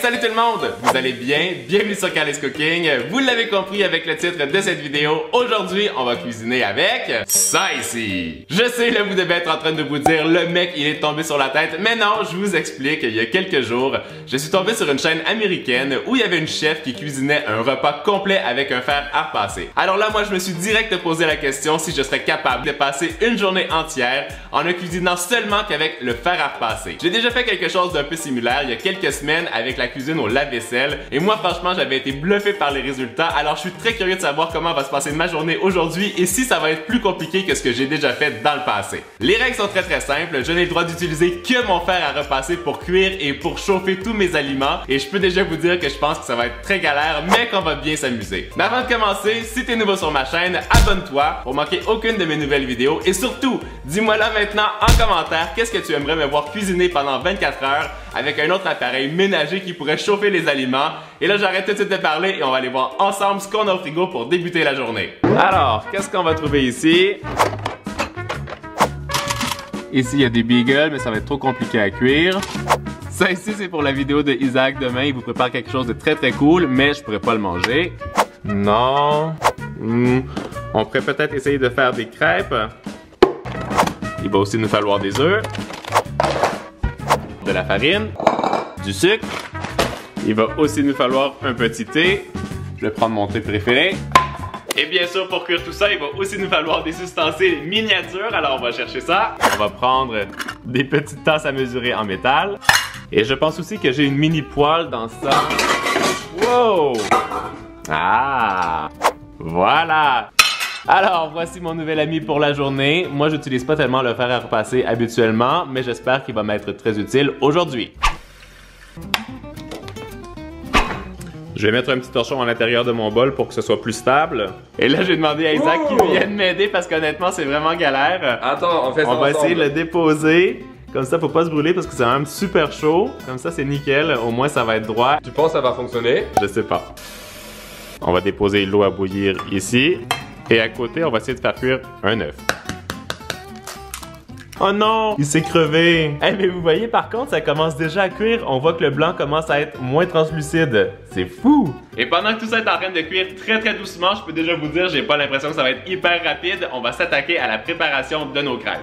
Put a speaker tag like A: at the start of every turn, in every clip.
A: Salut tout le monde! Vous allez bien? Bienvenue sur Carly's Cooking. Vous l'avez compris avec le titre de cette vidéo. Aujourd'hui, on va cuisiner avec ça ici. Je sais, là, vous devez être en train de vous dire, le mec, il est tombé sur la tête. Mais non, je vous explique. Il y a quelques jours, je suis tombé sur une chaîne américaine où il y avait une chef qui cuisinait un repas complet avec un fer à repasser. Alors là, moi, je me suis direct posé la question si je serais capable de passer une journée entière en ne cuisinant seulement qu'avec le fer à repasser. J'ai déjà fait quelque chose d'un peu similaire il y a quelques semaines avec la cuisine au lave-vaisselle et moi franchement j'avais été bluffé par les résultats, alors je suis très curieux de savoir comment va se passer ma journée aujourd'hui et si ça va être plus compliqué que ce que j'ai déjà fait dans le passé. Les règles sont très simples, je n'ai le droit d'utiliser que mon fer à repasser pour cuire et pour chauffer tous mes aliments et je peux déjà vous dire que je pense que ça va être très galère mais qu'on va bien s'amuser. Mais avant de commencer, si tu es nouveau sur ma chaîne, abonne-toi pour manquer aucune de mes nouvelles vidéos et surtout, dis-moi là maintenant en commentaire qu'est-ce que tu aimerais me voir cuisiner pendant 24 heures avec un autre appareil ménager qui pourrait chauffer les aliments. Et là, j'arrête tout de suite de parler et on va aller voir ensemble ce qu'on a au frigo pour débuter la journée. Alors, qu'est-ce qu'on va trouver ici? Ici, il y a des beagles, mais ça va être trop compliqué à cuire. Ça ici, c'est pour la vidéo de Isaac demain. Il vous prépare quelque chose de très cool, mais je pourrais pas le manger. Non. On pourrait peut-être essayer de faire des crêpes. Il va aussi nous falloir des œufs, de la farine, du sucre. Il va aussi nous falloir un petit thé. Je vais prendre mon thé préféré. Et bien sûr, pour cuire tout ça, il va aussi nous falloir des ustensiles miniatures. Alors on va chercher ça. On va prendre des petites tasses à mesurer en métal. Et je pense aussi que j'ai une mini poêle dans ça. Wow! Ah! Voilà! Alors, voici mon nouvel ami pour la journée. Moi, j'utilise pas tellement le fer à repasser habituellement, mais j'espère qu'il va m'être très utile aujourd'hui. Je vais mettre un petit torchon à l'intérieur de mon bol pour que ce soit plus stable. Et là, j'ai demandé à Isaac qu'il vienne m'aider parce qu'honnêtement, c'est vraiment galère.
B: Attends, on fait ça
A: ensemble. On va essayer de le déposer. Comme ça, faut pas se brûler parce que c'est quand même super chaud. Comme ça, c'est nickel. Au moins, ça va être droit.
B: Tu penses que ça va fonctionner?
A: Je sais pas. On va déposer l'eau à bouillir ici. Et à côté, on va essayer de faire cuire un œuf. Oh non! Il s'est crevé! Hey, mais vous voyez, par contre, ça commence déjà à cuire. On voit que le blanc commence à être moins translucide. C'est fou! Et pendant que tout ça est en train de cuire très doucement, je peux déjà vous dire, j'ai pas l'impression que ça va être hyper rapide. On va s'attaquer à la préparation de nos crêpes.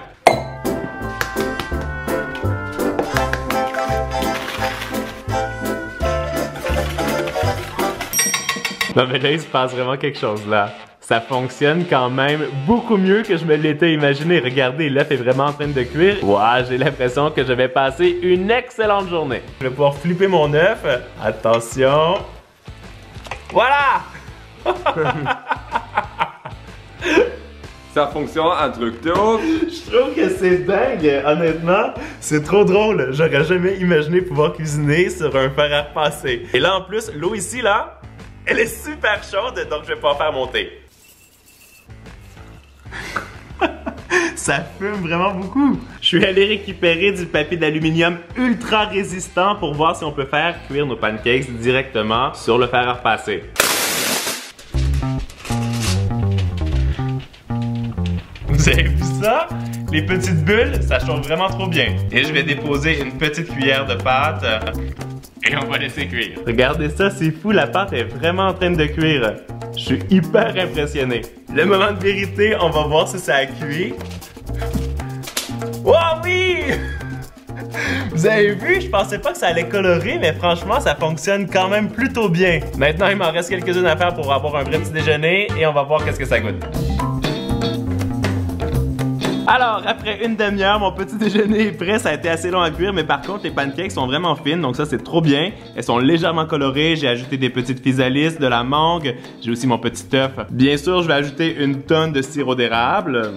A: Non mais là, il se passe vraiment quelque chose là. Ça fonctionne quand même beaucoup mieux que je me l'étais imaginé. Regardez, l'œuf est vraiment en train de cuire. Wow, j'ai l'impression que je vais passer une excellente journée. Je vais pouvoir flipper mon œuf. Attention. Voilà!
B: Ça fonctionne, un truc de ouf.
A: Je trouve que c'est dingue, honnêtement. C'est trop drôle. J'aurais jamais imaginé pouvoir cuisiner sur un fer à repasser. Et là, en plus, l'eau ici, là, elle est super chaude, donc je vais pouvoir faire mon thé. Ça fume vraiment beaucoup. Je suis allé récupérer du papier d'aluminium ultra résistant pour voir si on peut faire cuire nos pancakes directement sur le fer à repasser. Vous avez vu ça? Les petites bulles, ça chauffe vraiment trop bien. Et je vais déposer une petite cuillère de pâte. Et on va laisser cuire. Regardez ça, c'est fou, la pâte est vraiment en train de cuire. Je suis hyper impressionné. Le moment de vérité, on va voir si ça a cuit. Oh oui! Vous avez vu, je pensais pas que ça allait colorer, mais franchement, ça fonctionne quand même plutôt bien. Maintenant, il m'en reste quelques-unes à faire pour avoir un vrai petit déjeuner et on va voir qu'est-ce que ça goûte. Alors, après une demi-heure, mon petit déjeuner est prêt. Ça a été assez long à cuire, mais par contre, les pancakes sont vraiment fines, donc ça, c'est trop bien. Elles sont légèrement colorées. J'ai ajouté des petites physalis, de la mangue. J'ai aussi mon petit œuf. Bien sûr, je vais ajouter une tonne de sirop d'érable.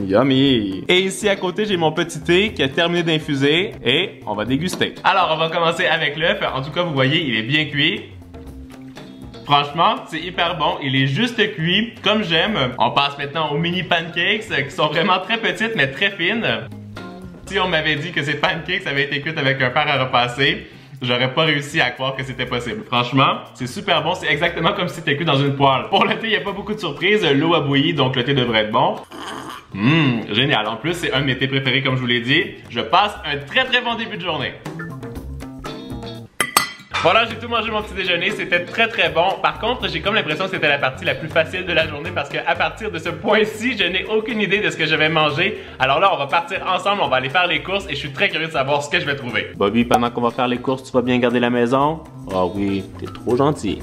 A: Yummy! Et ici, à côté, j'ai mon petit thé qui a terminé d'infuser et on va déguster. Alors, on va commencer avec l'œuf. En tout cas, vous voyez, il est bien cuit. Franchement, c'est hyper bon. Il est juste cuit, comme j'aime. On passe maintenant aux mini pancakes qui sont vraiment très petites mais très fines. Si on m'avait dit que ces pancakes avaient été cuits avec un fer à repasser, j'aurais pas réussi à croire que c'était possible. Franchement, c'est super bon. C'est exactement comme si c'était cuit dans une poêle. Pour le thé, il n'y a pas beaucoup de surprises. L'eau a bouilli, donc le thé devrait être bon. Génial. En plus, c'est un de mes thés préférés, comme je vous l'ai dit. Je passe un très bon début de journée. Voilà, j'ai tout mangé mon petit déjeuner, c'était très bon. Par contre, j'ai comme l'impression que c'était la partie la plus facile de la journée parce qu'à partir de ce point-ci, je n'ai aucune idée de ce que je vais manger. Alors là, on va partir ensemble, on va aller faire les courses et je suis très curieux de savoir ce que je vais trouver. Bobby, pendant qu'on va faire les courses, tu vas bien garder la maison? Ah oui, t'es trop gentil.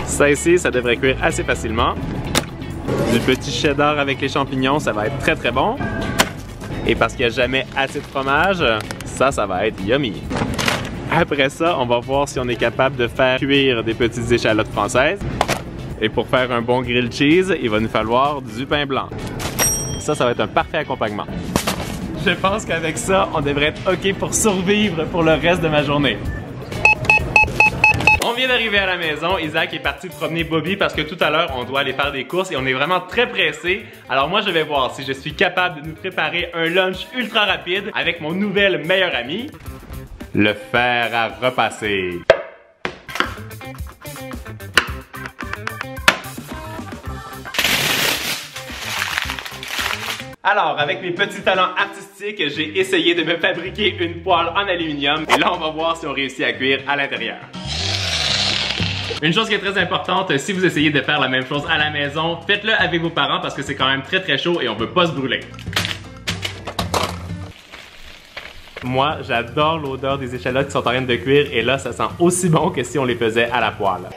A: Ça ici, ça devrait cuire assez facilement. Du petit cheddar avec les champignons, ça va être très bon. Et parce qu'il n'y a jamais assez de fromage, ça va être yummy. Après ça, on va voir si on est capable de faire cuire des petites échalotes françaises. Et pour faire un bon grilled cheese, il va nous falloir du pain blanc. Ça va être un parfait accompagnement. Je pense qu'avec ça, on devrait être OK pour survivre pour le reste de ma journée. On vient d'arriver à la maison, Isaac est parti promener Bobby parce que tout à l'heure on doit aller faire des courses et on est vraiment très pressé. Alors moi je vais voir si je suis capable de nous préparer un lunch ultra rapide avec mon nouvel meilleur ami, le fer à repasser. Alors, avec mes petits talents artistiques, j'ai essayé de me fabriquer une poêle en aluminium et là on va voir si on réussit à cuire à l'intérieur. Une chose qui est très importante, si vous essayez de faire la même chose à la maison, faites-le avec vos parents parce que c'est quand même très chaud et on veut pas se brûler. Moi, j'adore l'odeur des échalotes qui sont en train de cuire et là, ça sent aussi bon que si on les faisait à la poêle.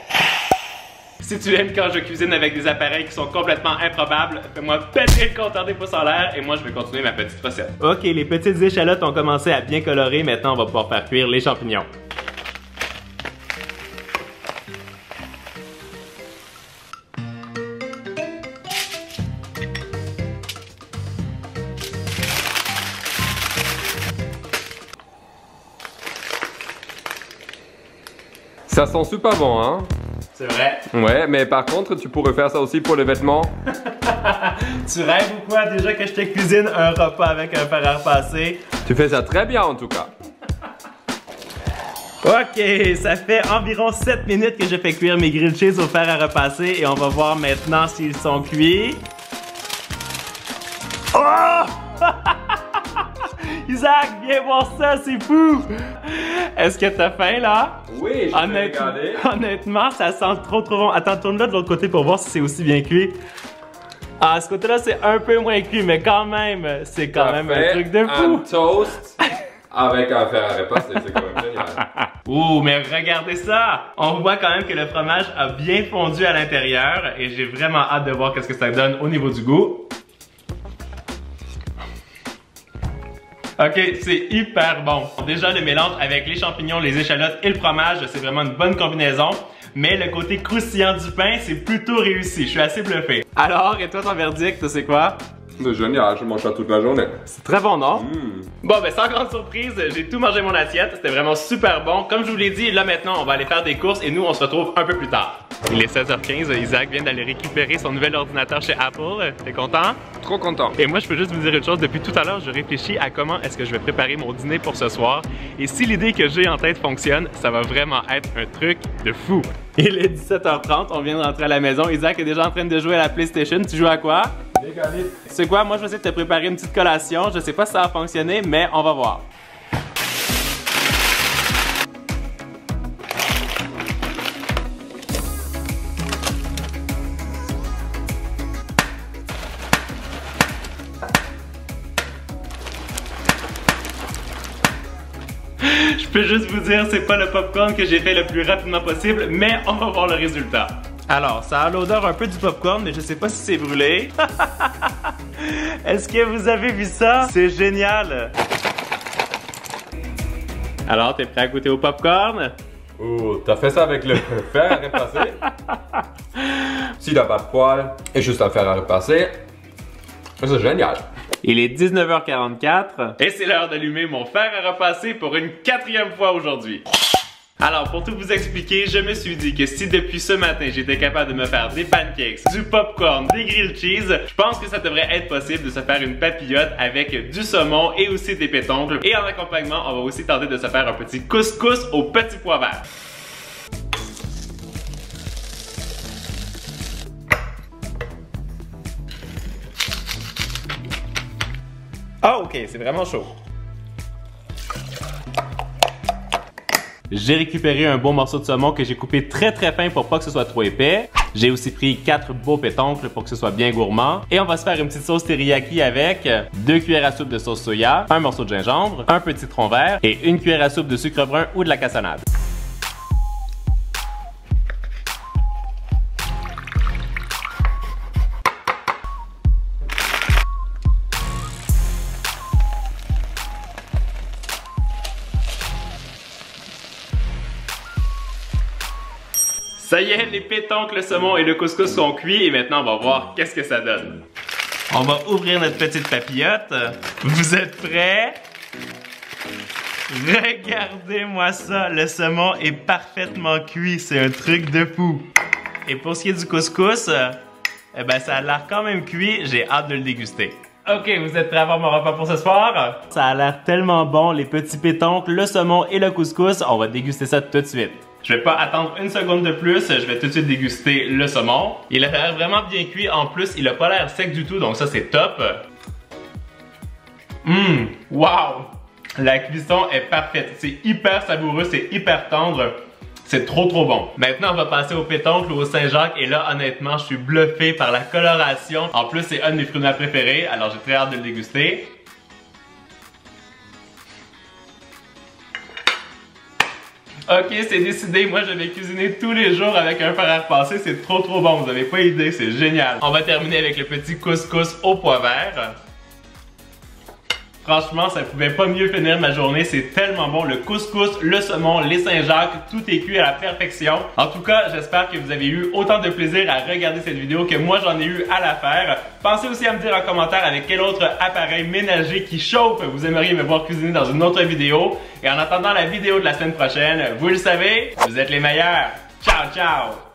A: Si tu aimes quand je cuisine avec des appareils qui sont complètement improbables, fais-moi péter le compteur des pouces en l'air et moi, je vais continuer ma petite recette. Ok, les petites échalotes ont commencé à bien colorer, maintenant on va pouvoir faire cuire les champignons.
B: Ça sent super bon, hein?
A: C'est vrai.
B: Ouais, mais par contre, tu pourrais faire ça aussi pour les vêtements.
A: Tu rêves ou quoi? Déjà que je te cuisine un repas avec un fer à repasser.
B: Tu fais ça très bien en tout cas.
A: Ok, ça fait environ 7 minutes que je fais cuire mes grilled cheese au fer à repasser et on va voir maintenant s'ils sont cuits. Oh! Isaac, viens voir ça, c'est fou! Est-ce que t'as faim là?
B: Oui, je vais regarder.
A: Honnêtement, ça sent trop bon. Attends, tourne-le de l'autre côté pour voir si c'est aussi bien cuit. Ah, ce côté-là, c'est un peu moins cuit, mais quand même, c'est quand même un truc de fou.
B: Un toast avec un fer à repasser, c'est quand même génial.
A: Ouh, mais regardez ça! On voit quand même que le fromage a bien fondu à l'intérieur et j'ai vraiment hâte de voir qu'est-ce que ça donne au niveau du goût. Ok, c'est hyper bon. Déjà, le mélange avec les champignons, les échalotes et le fromage, c'est vraiment une bonne combinaison. Mais le côté croustillant du pain, c'est plutôt réussi. Je suis assez bluffé. Alors, et toi, ton verdict, c'est quoi?
B: C'est génial, je mange ça toute la journée.
A: C'est très bon, non? Bon, ben sans grande surprise, j'ai tout mangé mon assiette. C'était vraiment super bon. Comme je vous l'ai dit, là maintenant, on va aller faire des courses et nous, on se retrouve un peu plus tard. Il est 16h15, Isaac vient d'aller récupérer son nouvel ordinateur chez Apple. T'es content?
B: Trop content.
A: Et moi, je peux juste vous dire une chose. Depuis tout à l'heure, je réfléchis à comment est-ce que je vais préparer mon dîner pour ce soir. Et si l'idée que j'ai en tête fonctionne, ça va vraiment être un truc de fou. Il est 17h30, on vient de rentrer à la maison. Isaac est déjà en train de jouer à la PlayStation. Tu joues à quoi?
B: Mégalith.
A: Tu sais quoi? Moi, je vais essayer de te préparer une petite collation. Je sais pas si ça va fonctionner, mais on va voir. Je peux juste vous dire, c'est pas le popcorn que j'ai fait le plus rapidement possible, mais on va voir le résultat. Alors, ça a l'odeur un peu du popcorn, mais je sais pas si c'est brûlé. Est-ce que vous avez vu ça? C'est génial! Alors, t'es prêt à goûter au popcorn?
B: Oh, t'as fait ça avec le fer à repasser? S'il n'a pas de poêle et juste un fer à repasser, c'est génial.
A: Il est 19h44 et c'est l'heure d'allumer mon fer à repasser pour une 4e fois aujourd'hui. Alors, pour tout vous expliquer, je me suis dit que si depuis ce matin, j'étais capable de me faire des pancakes, du popcorn, des grilled cheese, je pense que ça devrait être possible de se faire une papillote avec du saumon et aussi des pétoncles. Et en accompagnement, on va aussi tenter de se faire un petit couscous au petit pois vert. Ah, ok, c'est vraiment chaud. J'ai récupéré un beau morceau de saumon que j'ai coupé très fin pour pas que ce soit trop épais. J'ai aussi pris 4 beaux pétoncles pour que ce soit bien gourmand. Et on va se faire une petite sauce teriyaki avec 2 cuillères à soupe de sauce soya, un morceau de gingembre, un petit citron vert et 1 cuillère à soupe de sucre brun ou de la cassonade. Ça y est, les pétoncles, le saumon et le couscous sont cuits et maintenant on va voir qu'est-ce que ça donne. On va ouvrir notre petite papillote. Vous êtes prêts? Regardez-moi ça, le saumon est parfaitement cuit, c'est un truc de fou. Et pour ce qui est du couscous, eh ben ça a l'air quand même cuit, j'ai hâte de le déguster. Ok, vous êtes prêts à avoir mon repas pour ce soir? Ça a l'air tellement bon, les petits pétoncles, le saumon et le couscous, on va déguster ça tout de suite. Je vais pas attendre une seconde de plus, je vais tout de suite déguster le saumon. Il a l'air vraiment bien cuit, en plus il a pas l'air sec du tout, donc ça c'est top. Wow! La cuisson est parfaite, c'est hyper savoureux, c'est hyper tendre. C'est trop bon. Maintenant, on va passer au pétoncle ou au Saint-Jacques et là, honnêtement, je suis bluffé par la coloration. En plus, c'est un de mes fruits préférés, alors j'ai très hâte de le déguster. Ok, c'est décidé, moi je vais cuisiner tous les jours avec un fer à repasser, c'est trop bon, vous avez pas idée, c'est génial. On va terminer avec le petit couscous au pois vert. Franchement, ça pouvait pas mieux finir ma journée, c'est tellement bon. Le couscous, le saumon, les Saint-Jacques, tout est cuit à la perfection. En tout cas, j'espère que vous avez eu autant de plaisir à regarder cette vidéo que moi j'en ai eu à la faire. Pensez aussi à me dire en commentaire avec quel autre appareil ménager qui chauffe vous aimeriez me voir cuisiner dans une autre vidéo. Et en attendant la vidéo de la semaine prochaine, vous le savez, vous êtes les meilleurs. Ciao, ciao!